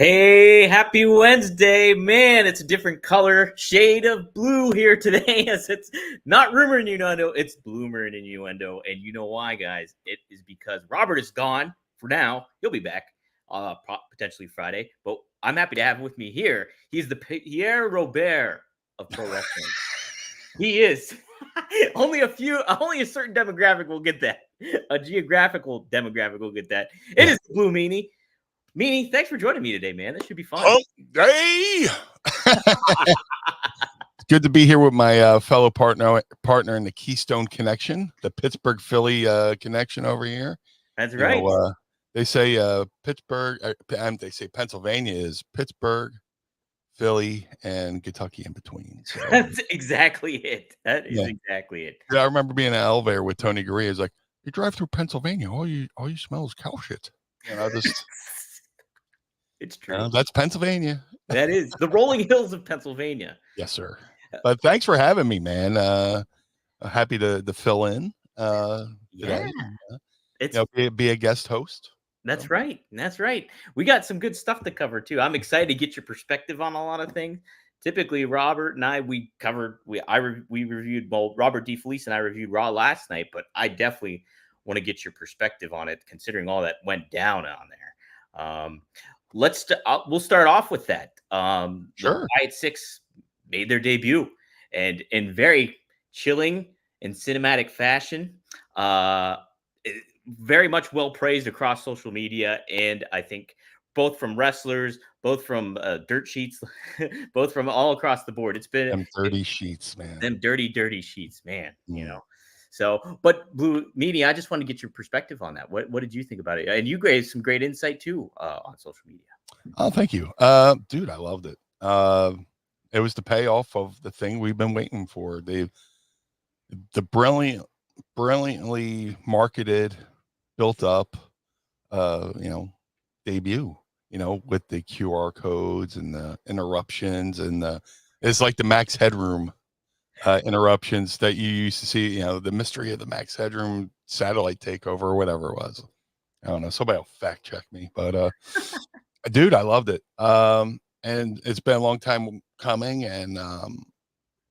Hey, happy Wednesday, man. It's a different color shade of blue here today as it's not rumor and innuendo, it's bloomer and innuendo. And you know why, guys? It is because Robert is gone for now. He'll be back potentially Friday, but I'm happy to have him with me here. He's the Pierre Robert of pro wrestling. He is. only a certain demographic will get that. A geographical demographic will get that. It is the Blue Meanie. Meanie, thanks for joining me today, man. This should be fun. Hey! It's good to be here with my fellow partner in the Keystone Connection, the Pittsburgh Philly connection over here. That's right. They say Pittsburgh, they say Pennsylvania is Pittsburgh, Philly, and Kentucky in between. So, that's exactly it. That is exactly it. Yeah, I remember being in an elevator with Tony Gurria. He's like, "You drive through Pennsylvania, all you smell is cow shit." It's true. That's Pennsylvania. That is the rolling hills of Pennsylvania. Yes, sir. But thanks for having me, man. Happy to fill in. Today. Be a guest host. That's right. That's right. We got some good stuff to cover too. I'm excited to get your perspective on a lot of things. Typically, Robert and I we reviewed both. Robert D. Felice and I reviewed Raw last night, but I definitely want to get your perspective on it, considering all that went down on there. We'll start off with that. Sure. Riot 6 made their debut, and in very chilling and cinematic fashion. Very much well praised across social media, and I think both from wrestlers, both from dirt sheets, both from all across the board. It's been them dirty sheets, man. Them dirty sheets, man. You know. So, but Blue Meanie, I just want to get your perspective on that. What did you think about it? And you gave some great insight too on social media. Oh, thank you, dude. I loved it. It was the payoff of the thing we've been waiting for. The brilliantly marketed, built up, debut. With the QR codes and the interruptions and it's like the Max Headroom. Interruptions that you used to see, the mystery of the Max Headroom satellite takeover or whatever it was. I don't know. Somebody will fact check me, but dude, I loved it. And it's been a long time coming, and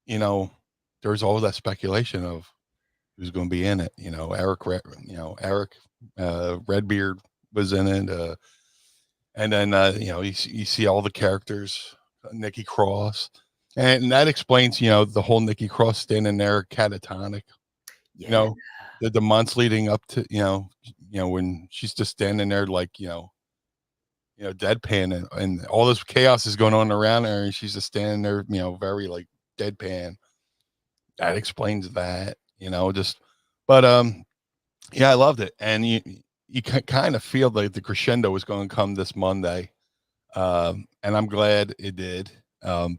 there's all that speculation of who's going to be in it. Eric Redbeard was in it, and then you see all the characters, Nikki Cross. And that explains, the whole Nikki Cross standing there catatonic. Yeah. The months leading up to, when she's just standing there like, deadpan and all this chaos is going on around her, and she's just standing there, very like deadpan. That explains that, but I loved it, and you kind of feel like the crescendo was going to come this Monday, and I'm glad it did. And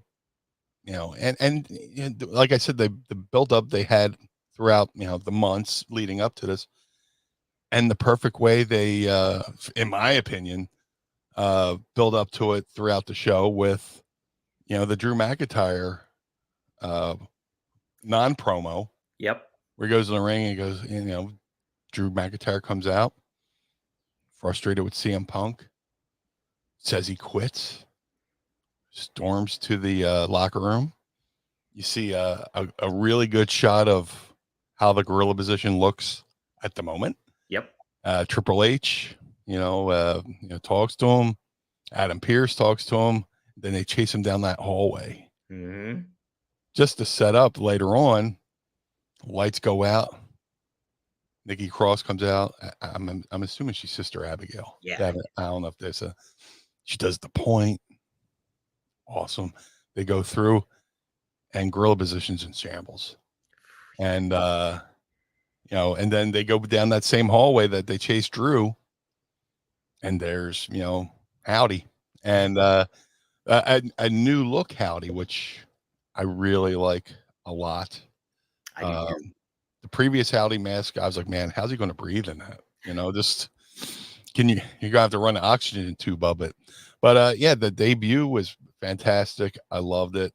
like I said, the build up they had throughout, the months leading up to this, and the perfect way they, in my opinion, build up to it throughout the show with, the Drew McIntyre, non-promo. Yep. Where he goes in the ring and goes, Drew McIntyre comes out frustrated with CM Punk, says he quits, storms to the locker room. You see a really good shot of how the gorilla position looks at the moment. Yep. Triple H, talks to him. Adam Pearce talks to him. Then they chase him down that hallway. Mm-hmm. Just to set up later on, lights go out. Nikki Cross comes out. I'm assuming she's Sister Abigail. Yeah. I don't know if there's she does the point. Awesome. They go through, and gorilla positions in shambles. And, and then they go down that same hallway that they chased Drew, and there's, Howdy, and a new look Howdy, which I really like a lot. The previous Howdy mask, I was like, man, how's he going to breathe in that? Just you're gonna have to run an oxygen tube of it. But the debut was fantastic. I loved it.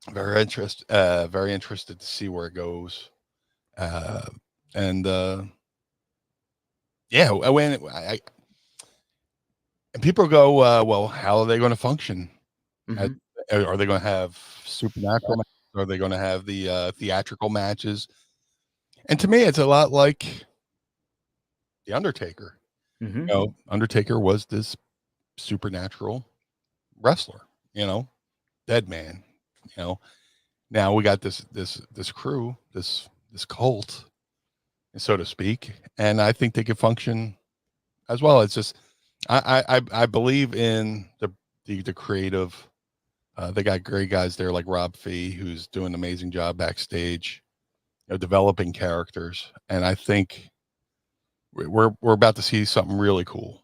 Very interested to see where it goes. And people go, well, how are they going to function? At, Mhm. are they going to have supernatural matches? Are they going to have the theatrical matches? And to me, it's a lot like the Undertaker. Mhm. Undertaker was this supernatural wrestler. Dead man. You know, now we got this crew, this cult, so to speak, and I think they could function as well. It's just I believe in the creative. They got great guys there like Rob Fee, who's doing an amazing job backstage, developing characters, and I think we're about to see something really cool,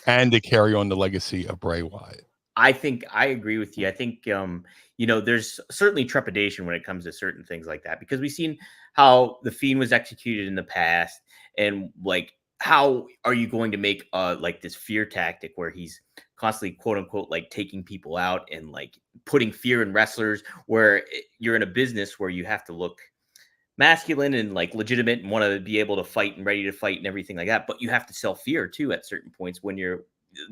and to carry on the legacy of Bray Wyatt. I think I agree with you. I think there's certainly trepidation when it comes to certain things like that because we've seen how the Fiend was executed in the past, and like how are you going to make like this fear tactic where he's constantly quote unquote like taking people out and like putting fear in wrestlers where you're in a business where you have to look masculine and like legitimate and want to be able to fight and ready to fight and everything like that, but you have to sell fear too at certain points when you're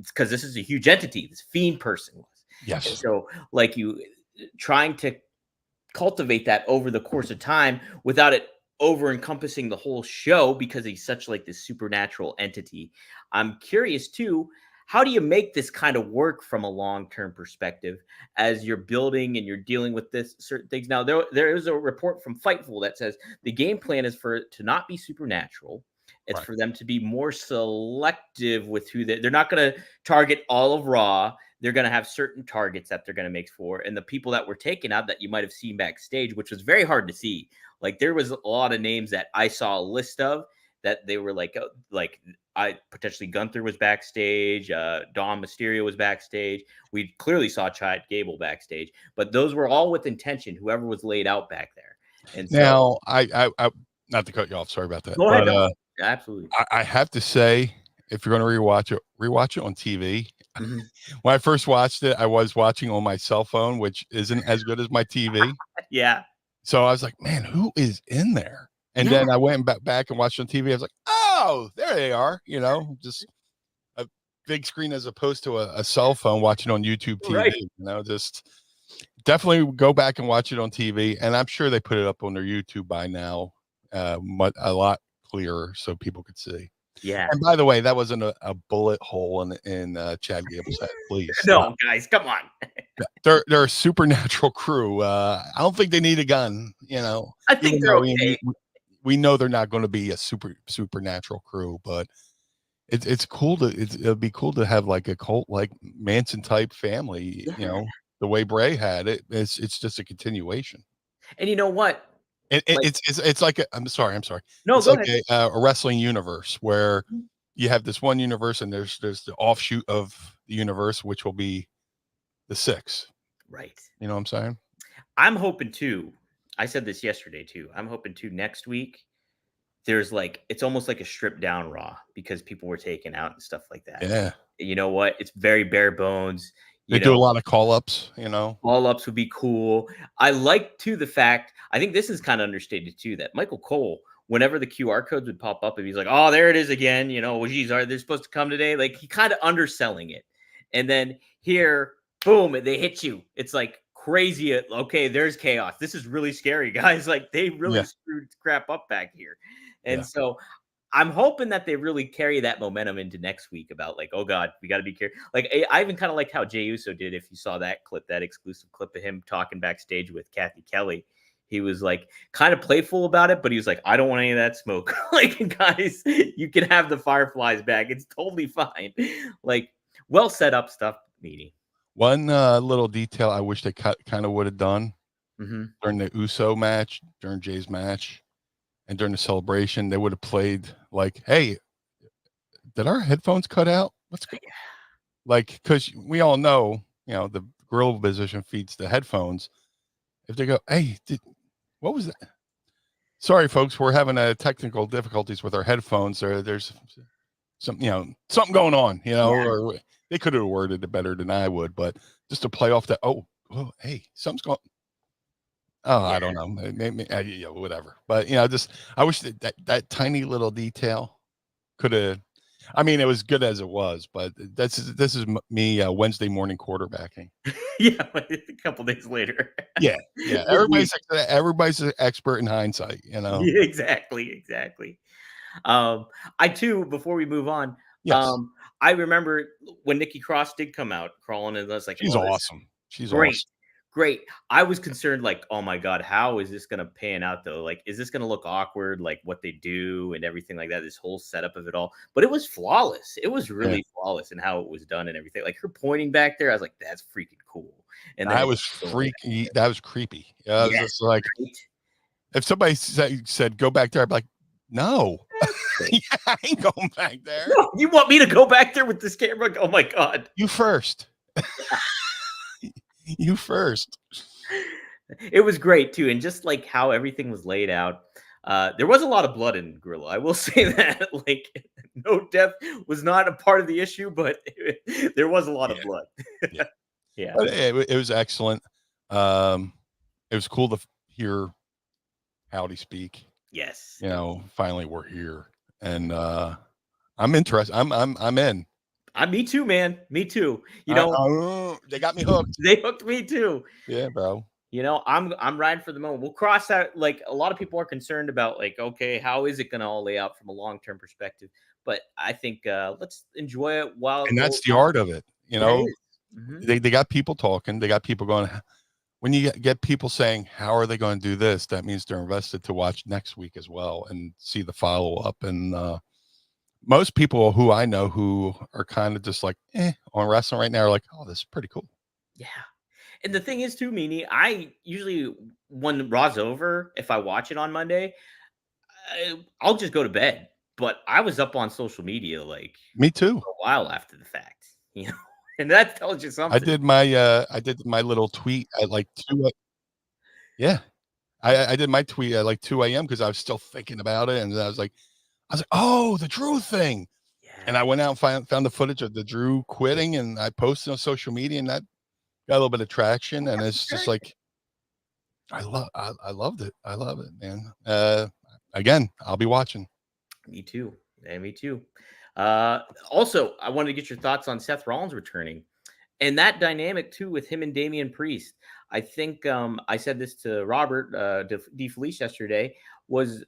because this is a huge entity, this Fiend person was. And Yes. so like you trying to cultivate that over the course of time without it over encompassing the whole show because he's such like this supernatural entity. I'm curious too, how do you make this kind of work from a long-term perspective as you're building and you're dealing with this certain things? Now there is a report from Fightful that says the game plan is for it to not be supernatural. It's Right. for them to be more selective with who they're not going to target all of Raw. They're going to have certain targets that they're going to make for. And the people that were taken out that you might have seen backstage, which was very hard to see. Like there was a lot of names that I saw a list of that they were like I potentially Gunther was backstage, Dom Mysterio was backstage. We clearly saw Chad Gable backstage, but those were all with intention. Whoever was laid out back there, and so Now, I not to cut you off. Sorry about that, go ahead. but No, absolutely. I have to say, if you're going to rewatch it on TV. Mhm. When I first watched it, I was watching on my cell phone, which isn't as good as my TV. Yeah, So I was like, man, who is in there? And yeah, then I went back and watched on TV. I was like, oh, there they are. Just a big screen as opposed to a cell phone watching on YouTube right. TV. Just definitely go back and watch it on TV. And I'm sure they put it up on their YouTube by now, a lot clearer so people could see. Yeah. And by the way, that wasn't a bullet hole in Chad Gable's head. Please stop. No, guys, come on. They're a supernatural crew. I don't think they need a gun. I think Even they're though okay. we know they're not going to be a supernatural crew, but it's cool it'd be cool to have like a cult like Manson type family. Yeah. The way Bray had it. It's just a continuation. And you know what? Like, It's like I'm sorry. no, It's go like ahead. a wrestling universe where you have this one universe and there's the offshoot of the universe, which will be the six. Right. You know what I'm saying? I'm hoping too. I said this yesterday too. I'm hoping too next week there's like it's almost like a stripped down Raw because people were taken out and stuff like that. Yeah. You know what? It's very bare bones. They You do a know, lot of call ups. all ups would be cool. I like too the fact. I think this is kind of understated too. That Michael Cole, whenever the QR codes would pop up, and he's like, "Oh, there it is again." Well, geez, are they supposed to come today? Like he kind of underselling it, and then here, boom, they hit you. It's like crazy. Okay, there's chaos. This is really scary, guys. Like they really Yeah. screwed crap up back here, and Yeah. so I'm hoping that they really carry that momentum into next week about like, oh God, we got to be careful. Like I even kind of liked how Jey Uso did. If you saw that clip, that exclusive clip of him talking backstage with Kathy Kelly, he was like kind of playful about it, but he was like, I don't want any of that smoke. Like, guys, you can have the Fireflies back. It's totally fine. Like, well set up stuff, Meanie. One little detail I wish they kind of would have done Mm-hmm. during the Uso match, during Jay's match, and during the celebration, they would have played like, "Hey, did our headphones cut out? What's go?" Like, because we all know, the grill position feeds the headphones. If they go, "Hey, what was that?" Sorry, folks, we're having technical difficulties with our headphones. There's some, something going on, Yeah. or they could have worded it better than I would, but just to play off that, oh, hey, something's going. Oh, Yeah. I don't know, maybe, whatever. But just I wish that tiny little detail could have. I mean, it was good as it was, but this is me Wednesday morning quarterbacking. Yeah, a couple days later. Yeah. Midweek. Everybody's an expert in hindsight, you know. Yeah, exactly. Um, I too, before we move on, Yes, I remember when Nikki Cross did come out crawling, and I was like, she's "Oh, this awesome. She's great, awesome. great." I was concerned, like, "Oh my god, how is this gonna pan out though? Like, is this gonna look awkward? Like what they do and everything like that? This whole setup of it all." But it was flawless. It was Yeah. really flawless in how it was done and everything. Like her pointing back there, I was like, "That's freaking cool." And then That it was going, freaky. That was creepy. I was yes, just like, right. if somebody said go back there, I'd be like, no, Great. yeah, I ain't going back there. No, you want me to go back there with this camera? Oh my god. You first. You first. It was great too, and just like how everything was laid out. There was a lot of blood in Gorilla. I will say that. Like, no death was not a part of the issue, but there was a lot of Yeah, blood. yeah. Yeah. But it was excellent. It was cool to hear Howdy speak. Yes. You know, finally we're here, and I'm interested. I'm in. Me too, man. Me too. You know, They got me hooked. they hooked me too. Yeah, bro. You know, I'm riding for the moment. We'll cross that. Like a lot of people are concerned about, like, okay, how is it going to all lay out from a long term perspective? But I think let's enjoy it And while that's the art of it. You yeah, it know, is. Mhm. they got people talking. They got people going. When you get people saying, "How are they going to do this?" That means they're invested to watch next week as well and see the follow up. And most people who I know who are kind of just like on wrestling right now are like, "Oh, this is pretty cool." Yeah. And the thing is too, Meanie, I usually when Raw's over, if I watch it on Monday, I'll just go to bed. But I was up on social media like Me too. a while after the fact, and that tells you something. I did my little tweet at like yeah. I did my tweet at like 2 a.m. because I was still thinking about it, and I was like, "Oh, the Drew thing." And Yeah, I went out and found the footage of the Drew quitting, and I posted on social media, and that got a little bit of traction. And it's just sure. like I loved it. I love it, man. Again, I'll be watching. Me too. And me too. Also, I wanted to get your thoughts on Seth Rollins returning and that dynamic too with him and Damian Priest. I think I said this to Robert D. Felice yesterday. Was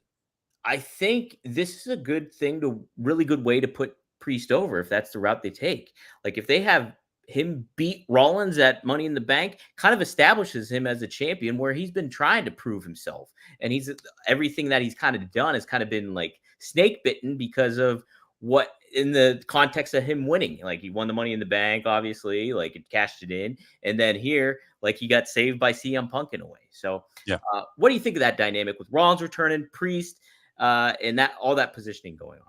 I think this is a good thing to really good way to put Priest over if that's the route they take. Like if they have him beat Rollins at Money in the Bank, kind of establishes him as a champion where he's been trying to prove himself. And he's everything that he's kind of done has kind of been like snake bitten because of what in the context of him winning. Like he won the Money in the Bank, obviously, like it cashed it in. And then here, like he got saved by CM Punk in a way. So Yeah. what do you think of that dynamic with Rollins returning, Priest? And that all that positioning going on.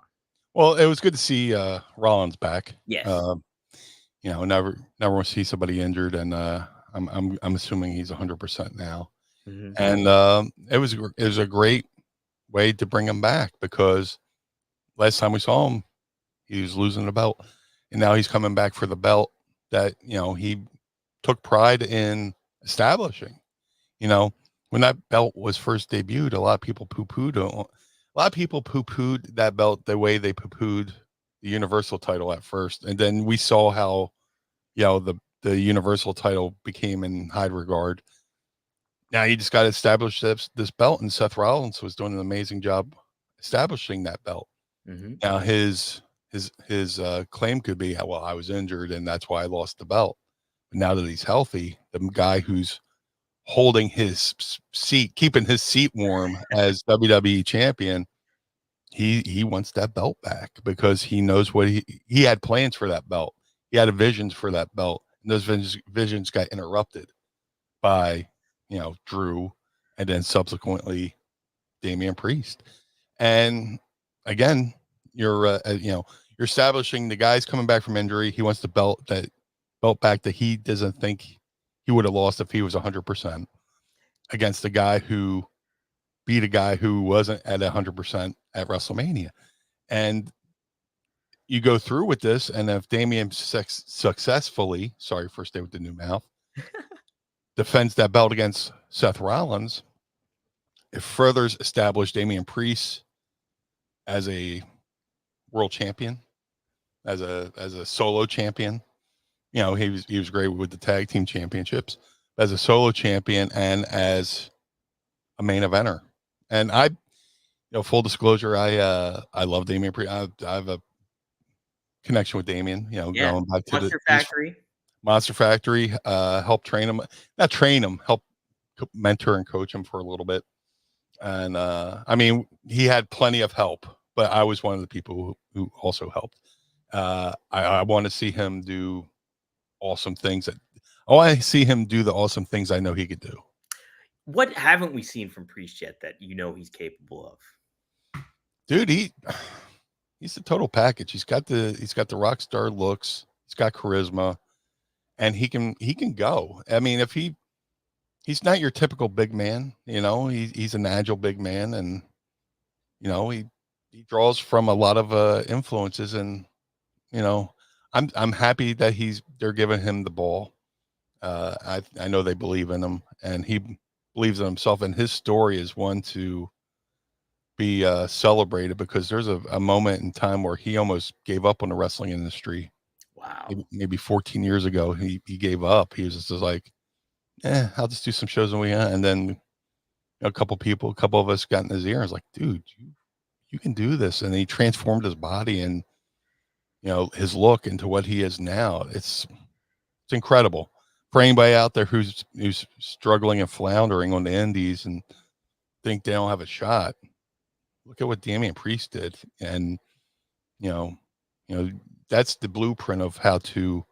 Well, it was good to see Rollins back. Yes. You know, never want to see somebody injured, and I'm assuming he's 100% now. Mhm. And it was a great way to bring him back because last time we saw him, he was losing the belt, and now he's coming back for the belt that he took pride in establishing. You know, when that belt was first debuted, a lot of people poo-pooed that belt the way they poo-pooed the Universal title at first, and then we saw how the Universal title became in high regard. Now you just got to establish this belt, and Seth Rollins was doing an amazing job establishing that belt. Mhm. Now his claim could be, well, I was injured and that's why I lost the belt. But now that he's healthy, the guy who's holding his seat, keeping his seat warm as WWE champion, he wants that belt back because he knows what he had plans for that belt. He had visions for that belt, and those visions got interrupted by Drew, and then subsequently Damian Priest. And again, you're establishing the guy's coming back from injury. He wants the belt back that he doesn't think he would have lost if he was 100% against the guy who beat a guy who wasn't at 100% at WrestleMania. And you go through with this, and if Damian successfully, sorry, first day with the new mouth, defends that belt against Seth Rollins, it furthers established Damian Priest as a world champion. as a solo champion. You know, he was great with the tag team championships as a solo champion and as a main eventer. And full disclosure, I love Damian Priest. I have a connection with Damian. You know, Yeah, going back to Monster Factory. Monster Factory. Helped train him, not train him, help mentor and coach him for a little bit. And I mean, he had plenty of help, but I was one of the people who also helped. I want to see him do awesome things. I see him do the awesome things I know he could do. What haven't we seen from Priest yet that he's capable of? Dude, he's the total package. He's got the rock star looks. He's got charisma, and he can go. I mean, if he's not your typical big man, you know, he's an agile big man, and you know, he draws from a lot of influences, and you know, I'm happy that they're giving him the ball. I know they believe in him, and he believes in himself, and his story is one to be celebrated, because there's a moment in time where he almost gave up on the wrestling industry. Wow. Maybe 14 years ago, he gave up. He was just like, I'll just do some shows and and then a couple of us got in his ear and was like, dude, you can do this. And he transformed his body and, you know, his look into what he is now. It's incredible. For anybody out there who's struggling and floundering on the indies and think they don't have a shot, look at what Damian Priest did. And, you know, that's the blueprint of how to, you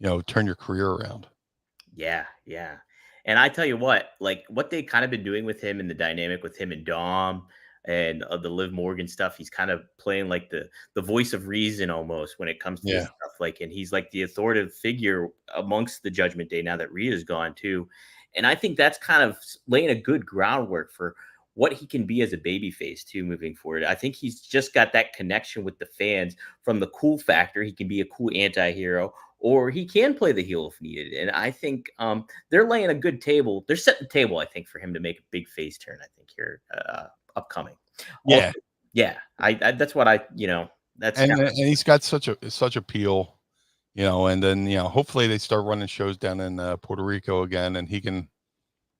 know, turn your career around. Yeah, yeah. And I tell you what, like what they kind of been doing with him and the dynamic with him and Dom and the Liv Morgan stuff, he's kind of playing like the voice of reason almost when it comes to this stuff. Like, and he's like the authoritative figure amongst the Judgment Day now that Rhea's gone too. And I think that's kind of laying a good groundwork for what he can be as a babyface too moving forward. I think he's just got that connection with the fans from the cool factor. He can be a cool anti-hero, or he can play the heel if needed. And I think they're laying a good table. They're setting the table, I think, for him to make a big face turn, I think, here upcoming. Yeah. Also, yeah. I that's what that's and he's got such appeal, you know, and then, you know, hopefully they start running shows down in Puerto Rico again, and he can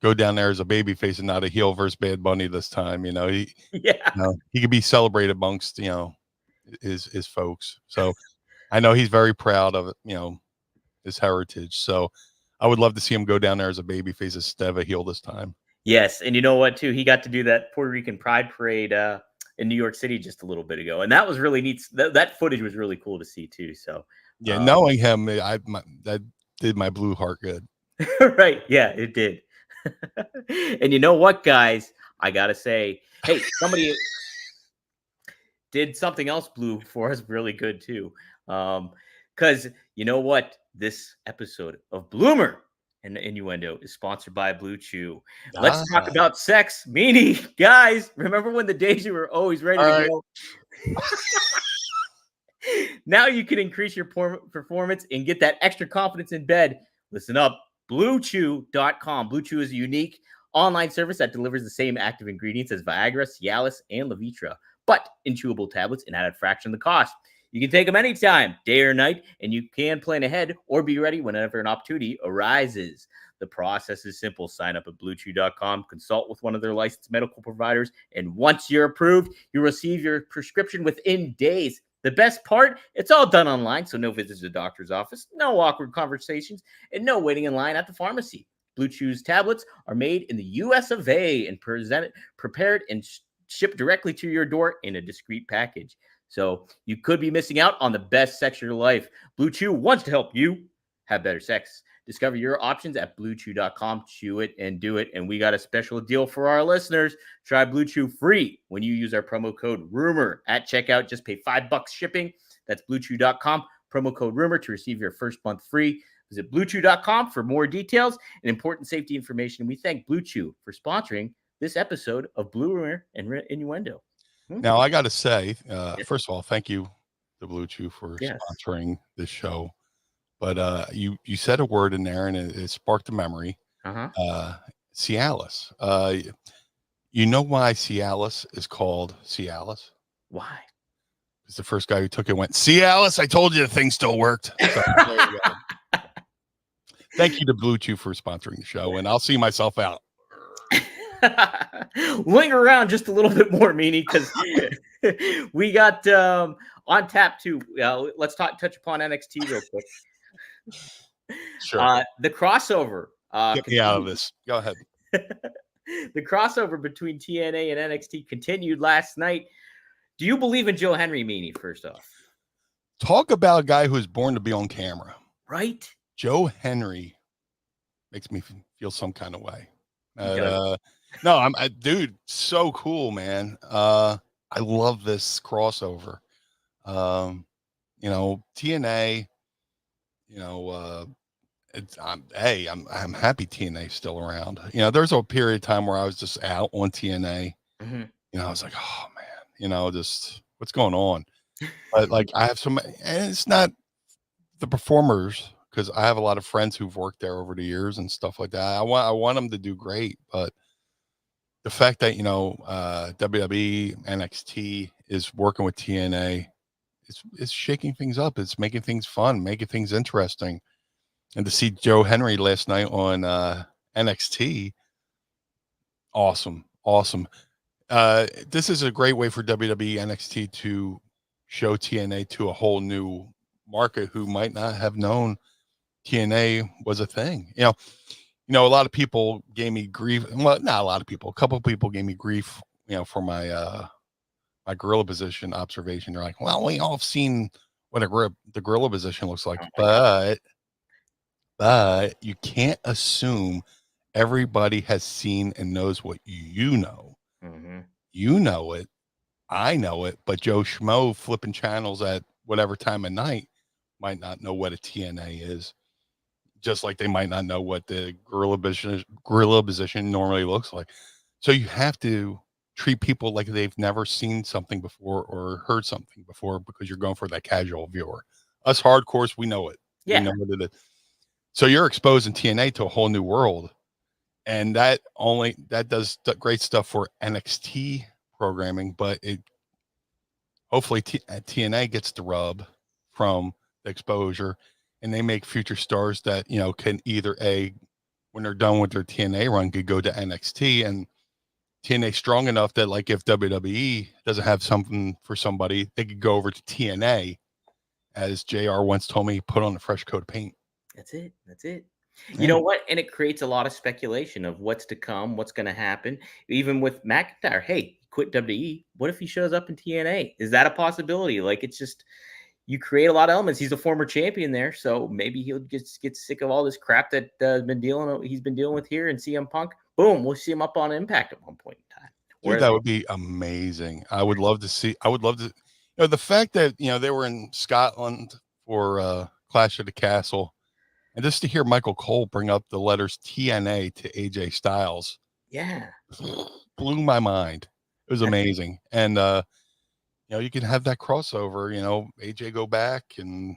go down there as a baby face and not a heel versus Bad Bunny this time. You know, he could be celebrated amongst, you know, his folks. So I know he's very proud of it, you know, his heritage. So I would love to see him go down there as a baby face instead of a heel this time. Yes, and you know what, too? He got to do that Puerto Rican Pride Parade in New York City just a little bit ago, and that was really neat. That footage was really cool to see too. So yeah, knowing him, that did my blue heart good. Right? Yeah, it did. And you know what, guys? I gotta say, hey, somebody did something else blue for us really good too. Because you know what? This episode of BLUEmor and Innuendo is sponsored by Blue Chew. Let's talk about sex. Meanie, guys, remember when the days you were always ready to go? Now you can increase your performance and get that extra confidence in bed. Listen up, BlueChew.com. Blue Chew is a unique online service that delivers the same active ingredients as Viagra, Cialis, and Levitra, but in chewable tablets and at a fraction of the cost. You can take them anytime, day or night, and you can plan ahead or be ready whenever an opportunity arises. The process is simple. Sign up at BlueChew.com, consult with one of their licensed medical providers, and once you're approved, you receive your prescription within days. The best part, it's all done online, so no visits to the doctor's office, no awkward conversations, and no waiting in line at the pharmacy. Blue Chew's tablets are made in the US of A and prepared and shipped directly to your door in a discreet package. So you could be missing out on the best sex of your life. Blue Chew wants to help you have better sex. Discover your options at BlueChew.com. Chew it and do it. And we got a special deal for our listeners. Try Blue Chew free when you use our promo code RUMOR at checkout. Just pay $5 shipping. That's BlueChew.com. Promo code RUMOR to receive your first month free. Visit BlueChew.com for more details and important safety information. We thank Blue Chew for sponsoring this episode of BLUEmor and Innuendo. Now, I got to say, first of all, thank you to Blue Chew for sponsoring this show. But you said a word in there, and it sparked a memory. Cialis. You know why Cialis is called Cialis? Why? It's the first guy who took it. Went, see, Alice, I told you the thing still worked. So, there you go. Thank you to Blue Chew for sponsoring the show, and I'll see myself out. Linger around just a little bit more, Meanie, because we got on tap too. Let's touch upon NXT real quick. Sure. The crossover. Get me out of this. Go ahead. The crossover between TNA and NXT continued last night. Do you believe in Joe Henry, Meanie, first off? Talk about a guy who was born to be on camera. Right? Joe Henry makes me feel some kind of way. No, dude, so cool, man. I love this crossover. TNA, I'm happy TNA's still around. There's a period of time where I was just out on TNA. Mm-hmm. I was like, oh man, just what's going on? But like, I have and it's not the performers, because I have a lot of friends who've worked there over the years and stuff like that. I want them to do great, but the fact that WWE NXT is working with TNA, it's shaking things up. It's making things fun, making things interesting. And to see Joe Henry last night on NXT, awesome. This is a great way for WWE NXT to show TNA to a whole new market who might not have known TNA was a thing. A lot of people gave me grief. Well, not a lot of people. A couple of people gave me grief, for my my gorilla position observation. They're like, well, we all have seen what the gorilla position looks like, but you can't assume everybody has seen and knows what you know. Mm-hmm. You know it. I know it. But Joe Schmo flipping channels at whatever time of night might not know what a TNA is. Just like they might not know what the gorilla position normally looks like. So you have to treat people like they've never seen something before or heard something before, because you're going for that casual viewer. Us hardcores, we know it. Yeah. We know what it is. So you're exposing TNA to a whole new world. And that does great stuff for NXT programming, but hopefully TNA gets the rub from the exposure, and they make future stars that, can either when they're done with their TNA run, could go to NXT, and TNA strong enough that, like, if WWE doesn't have something for somebody, they could go over to TNA, as JR once told me, put on a fresh coat of paint. That's it. Yeah. You know what? And it creates a lot of speculation of what's to come, what's going to happen. Even with McIntyre, hey, quit WWE. What if he shows up in TNA? Is that a possibility? Like, it's just, you create a lot of elements. He's a former champion there, so maybe he'll just get sick of all this crap that he's been dealing with here in CM Punk. Boom, we'll see him up on Impact at one point in time. Dude, that would be amazing. I would love to, the fact that, they were in Scotland for Clash of the Castle, and just to hear Michael Cole bring up the letters TNA to AJ Styles. Yeah. Blew my mind. It was amazing. And, you can have that crossover, AJ go back and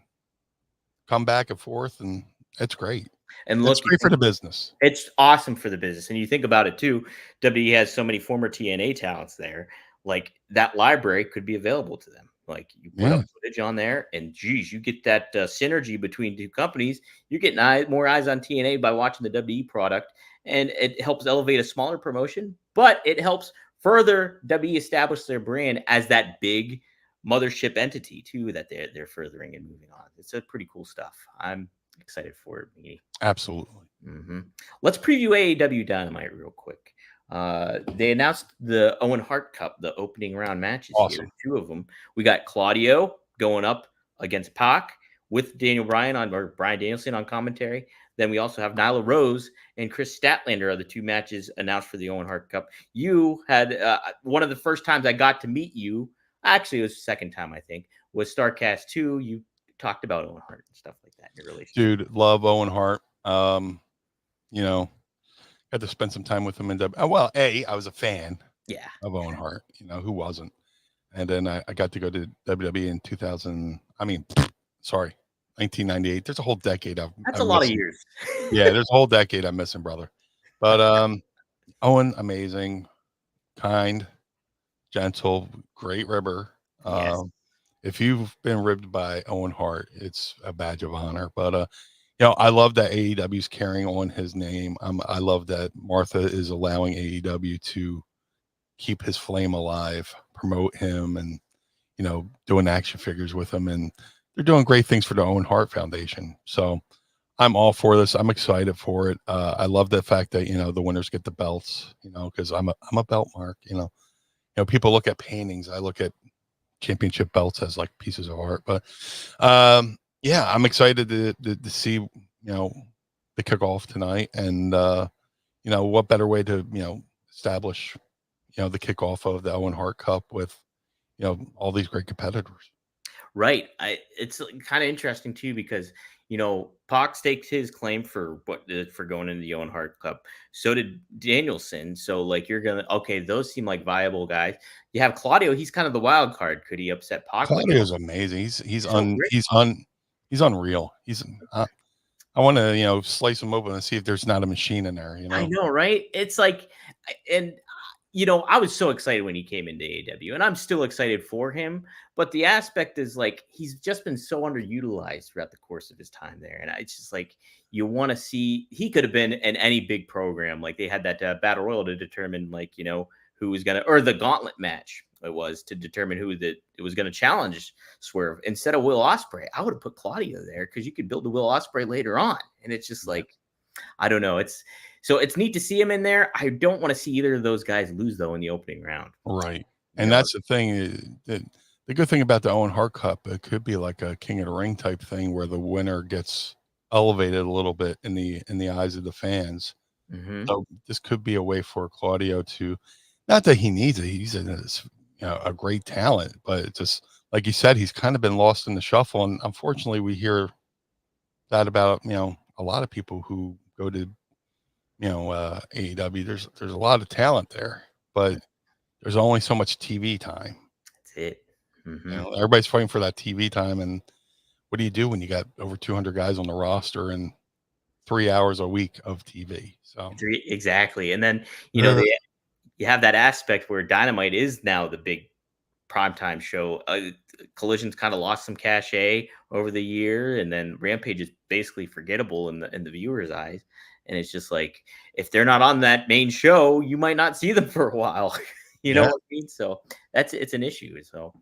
come back and forth, and it's great. And look, it's great for the business. It's awesome for the business. And you think about it too, WWE has so many former TNA talents there. Like, that library could be available to them. Like, you put up footage on there, and geez, you get that synergy between two companies. You're getting more eyes on TNA by watching the WWE product, and it helps elevate a smaller promotion, but it helps further WWE establish their brand as that big mothership entity too that they're furthering and moving on. It's a pretty cool stuff. I'm excited for it, Meanie. Absolutely. Mm-hmm. Let's preview AEW Dynamite real quick. They announced the Owen Hart Cup, the opening round matches. Awesome. Here, 2 of them. We got Claudio going up against Pac with Brian Danielson on commentary. Then we also have Nyla Rose and Chris Statlander are the 2 matches announced for the Owen Hart Cup. You had one of the first times I got to meet you. Actually, it was the second time, I think, was StarCast 2. You talked about Owen Hart and stuff like that in your relationship. Dude, love Owen Hart. Had to spend some time with him in I was a fan of Owen Hart, who wasn't. And then I got to go to WWE in 1998. There's a whole decade That's a lot of years. Yeah, there's a whole decade I'm missing, brother. But Owen, amazing, kind, gentle, great ribber. Yes. if you've been ribbed by Owen Hart, it's a badge of honor. But I love that AEW is carrying on his name. I love that Martha is allowing AEW to keep his flame alive, promote him, and doing action figures with him, and they're doing great things for the Owen Hart Foundation. So I'm all for this. I'm excited for it. I love the fact that the winners get the belts. Because I'm a belt mark. People look at paintings. I look at championship belts as like pieces of art. But yeah, I'm excited to see the kickoff tonight, and what better way to establish the kickoff of the Owen Hart Cup with all these great competitors. Right. It's kind of interesting too because Pac staked his claim for going into the Owen Hart Cup. So did Danielson. So like those seem like viable guys. You have Claudio. He's kind of the wild card. Could he upset Pac? Claudio's amazing. He's great. unreal. I want to slice him open and see if there's not a machine in there. I know, right? It's like, and I was so excited when he came into AEW, and I'm still excited for him. But the aspect is like he's just been so underutilized throughout the course of his time there, and it's just like you want to see he could have been in any big program. Like they had that battle royal to determine who was gonna, or the gauntlet match it was to determine it was gonna challenge Swerve instead of Will Ospreay. I would have put Claudio there because you could build the Will Ospreay later on, and it's just like I don't know. It's neat to see him in there. I don't want to see either of those guys lose, though, in the opening round. Right. And that's the thing. The good thing about the Owen Hart Cup, it could be like a King of the Ring type thing where the winner gets elevated a little bit in the eyes of the fans. Mm-hmm. So this could be a way for Claudio to, not that he needs it. He's a great talent, but it's just like you said, he's kind of been lost in the shuffle. And unfortunately, we hear that about a lot of people who go to AEW. There's a lot of talent there, but there's only so much TV time. That's it. Mm-hmm. Everybody's fighting for that TV time, and what do you do when you got over 200 guys on the roster and 3 hours a week of TV? So exactly, and then you have that aspect where Dynamite is now the big primetime show. Collision's kind of lost some cachet over the year, and then Rampage is basically forgettable in the viewer's eyes. And it's just like if they're not on that main show, you might not see them for a while. You know what I mean? So it's an issue. So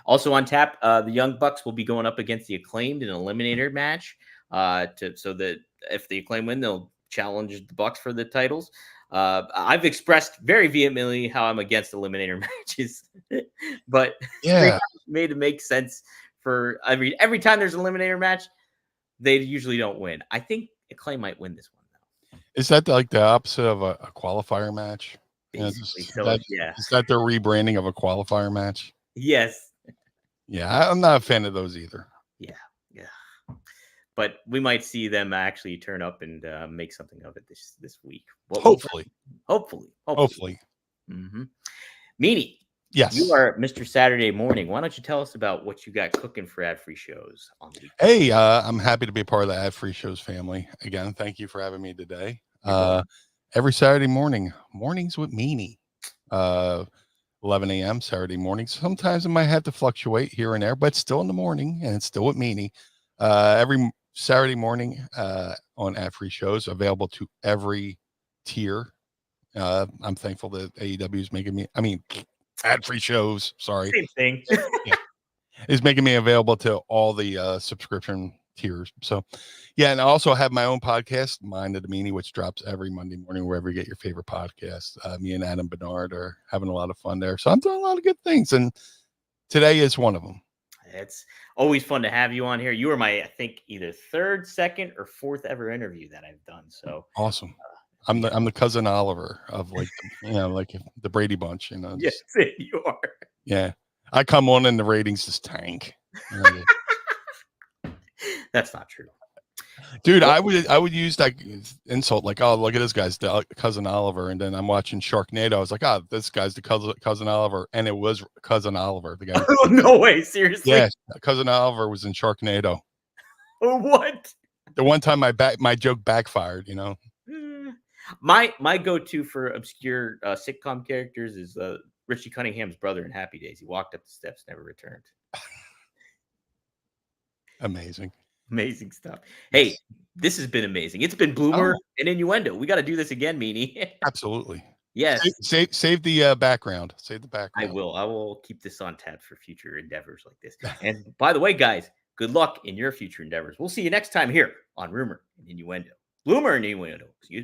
also on tap, the Young Bucks will be going up against the Acclaimed in an eliminator match. So that if the Acclaimed win, they'll challenge the Bucks for the titles. I've expressed very vehemently how I'm against eliminator matches, but made it make sense for every time there's an eliminator match, they usually don't win. I think Acclaim might win this one though. Is that like the opposite of a qualifier match? Basically, Is that the rebranding of a qualifier match? Yes. Yeah, I'm not a fan of those either. Yeah. But we might see them actually turn up and make something of it this week. Hopefully. Mm-hmm. Meanie. Yes. You are Mr. Saturday Morning. Why don't you tell us about what you got cooking for ad-free shows on the weekend? Hey, I'm happy to be a part of the ad-free shows family. Again, thank you for having me today. Every Saturday morning, mornings with Meanie. 11 a.m. Saturday morning. Sometimes it might have to fluctuate here and there, but still in the morning, and it's still with Meanie. Every Saturday morning on ad-free shows, available to every tier. I'm thankful that AEW is making me, ad-free shows, sorry. Same thing. Is making me available to all the subscription tiers. So, yeah, and I also have my own podcast, Mind of the Meanie, which drops every Monday morning wherever you get your favorite podcast. Me and Adam Bernard are having a lot of fun there. So I'm doing a lot of good things, and today is one of them. It's always fun to have you on here. You were my, I think, either third, second, or fourth ever interview that I've done. So awesome. I'm the cousin Oliver of like the Brady Bunch. Yes, you are. Yeah, I come on and the ratings just tank. That's not true, dude. I would use that insult like, oh, look at this guy's cousin Oliver, and then I'm watching Sharknado. I was like, oh, this guy's the cousin Oliver, and it was cousin Oliver, the guy. Oh, no way, seriously? Yeah, cousin Oliver was in Sharknado. Oh, what? The one time my joke backfired, My go-to for obscure sitcom characters is Richie Cunningham's brother in Happy Days. He walked up the steps, never returned. Amazing. Amazing stuff. Yes. Hey, this has been amazing. It's been BLUEmor and Innuendo. We got to do this again, Meanie. Absolutely. Yes. Save the background. Save the I background. will. I will keep this on tap for future endeavors like this. And by the way, guys, good luck in your future endeavors. We'll see you next time here on Rumor and Innuendo. BLUEmor and Innuendo. Excuse me.